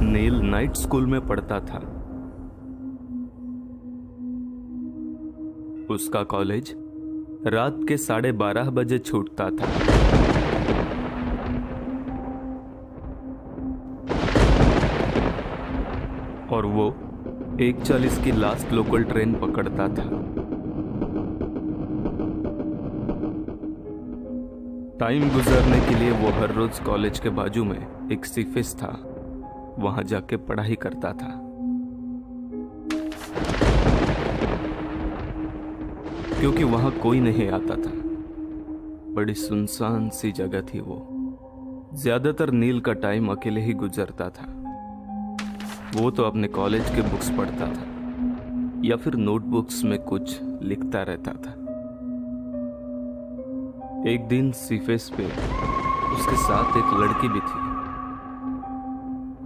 नील night school में पढ़ता था। उसका कॉलेज रात के 12:30 बजे छूटता था। और वो 1:40 की लास्ट लोकल ट्रेन पकड़ता था। टाइम गुजारने के लिए वो हर रोज कॉलेज के बाजू में एक सीफेस था, वहां जाके पढ़ाई करता था। क्योंकि वहां कोई नहीं आता था, बड़ी सुनसान सी जगह थी वो। ज्यादातर नील का टाइम अकेले ही गुजरता था। वो तो अपने कॉलेज के बुक्स पढ़ता था या फिर नोटबुक्स में कुछ लिखता रहता था। एक दिन सीफेस पे उसके साथ एक लड़की भी थी।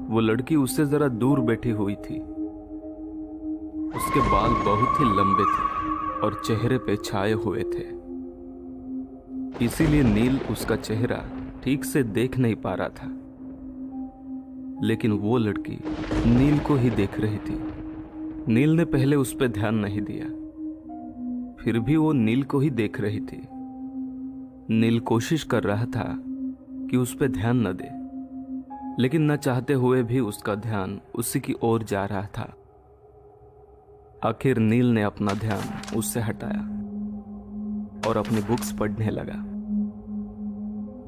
वो लड़की उससे जरा दूर बैठी हुई थी। उसके बाल बहुत ही लंबे थे और चेहरे पे छाए हुए थे, इसीलिए नील उसका चेहरा ठीक से देख नहीं पा रहा था। लेकिन वो लड़की नील को ही देख रही थी। नील ने पहले उस पर ध्यान नहीं दिया, फिर भी वो नील को ही देख रही थी। नील कोशिश कर रहा था कि उस पर ध्यान न दे, लेकिन न चाहते हुए भी उसका ध्यान उसी की ओर जा रहा था। आखिर नील ने अपना ध्यान उससे हटाया और अपनी बुक्स पढ़ने लगा।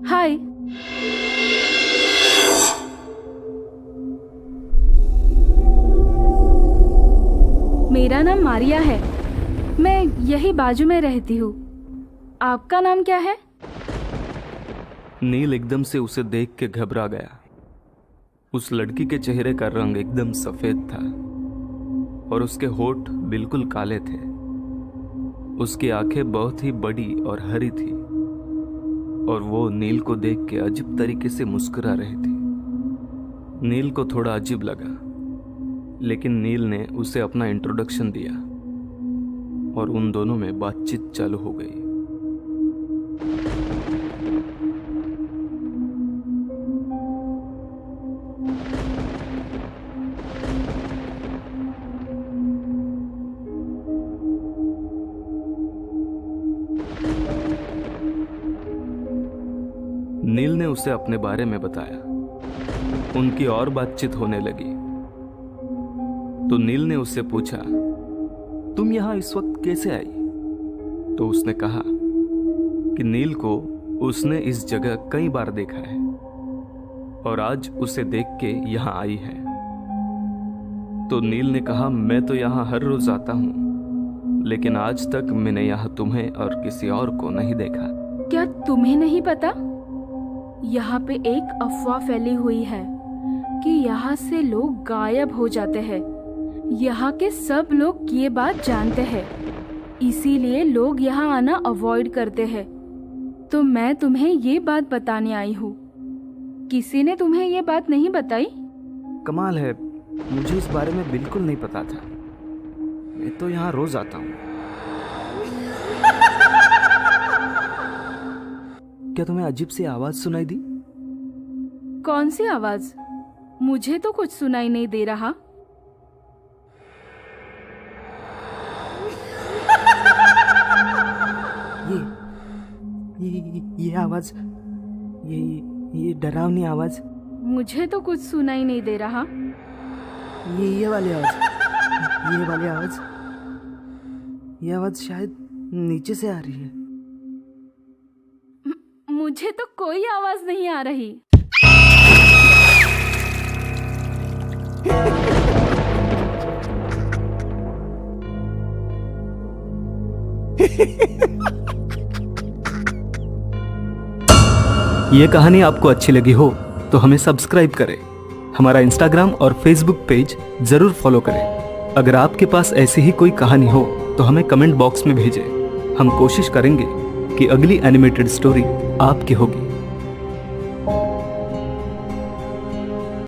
हाय, मेरा नाम मारिया है। मैं यही बाजू में रहती हूँ। आपका नाम क्या है? नील एकदम से उसे देख के घबरा गया। उस लड़की के चेहरे का रंग एकदम सफेद था और उसके होठ बिल्कुल काले थे। उसकी आंखें बहुत ही बड़ी और हरी थी और वो नील को देख के अजीब तरीके से मुस्कुरा रही थी। नील को थोड़ा अजीब लगा, लेकिन नील ने उसे अपना इंट्रोडक्शन दिया और उन दोनों में बातचीत चालू हो गई। नील ने उसे अपने बारे में बताया। उनकी और बातचीत होने लगी तो नील ने उससे पूछा, तुम यहां इस वक्त कैसे आई? तो उसने कहा कि नील को उसने इस जगह कई बार देखा है और आज उसे देख के यहां आई है। तो नील ने कहा, मैं तो यहां हर रोज आता हूं, लेकिन आज तक मैंने यहां तुम्हें और किसी और को नहीं देखा। क्या तुम्हें नहीं पता? यहाँ पे एक अफवाह फैली हुई है कि यहाँ से लोग गायब हो जाते हैं। यहाँ के सब लोग ये बात जानते हैं, इसीलिए लोग यहाँ आना अवॉइड करते हैं। तो मैं तुम्हें ये बात बताने आई हूँ। किसी ने तुम्हें ये बात नहीं बताई? कमाल है, मुझे इस बारे में बिल्कुल नहीं पता था। मैं तो यहाँ रोज आता हूँ। क्या तुम्हें अजीब सी आवाज सुनाई दी? कौन सी आवाज? मुझे तो कुछ सुनाई नहीं दे रहा। ये आवाज, ये डरावनी आवाज। मुझे तो कुछ सुनाई नहीं दे रहा। ये वाली आवाज, ये वाली आवाज, ये आवाज शायद नीचे से आ रही है। मुझे तो कोई आवाज नहीं आ रही। ये कहानी आपको अच्छी लगी हो तो हमें सब्सक्राइब करें। हमारा इंस्टाग्राम और फेसबुक पेज जरूर फॉलो करें। अगर आपके पास ऐसी ही कोई कहानी हो तो हमें कमेंट बॉक्स में भेजें। हम कोशिश करेंगे कि अगली एनिमेटेड स्टोरी आपकी होगी।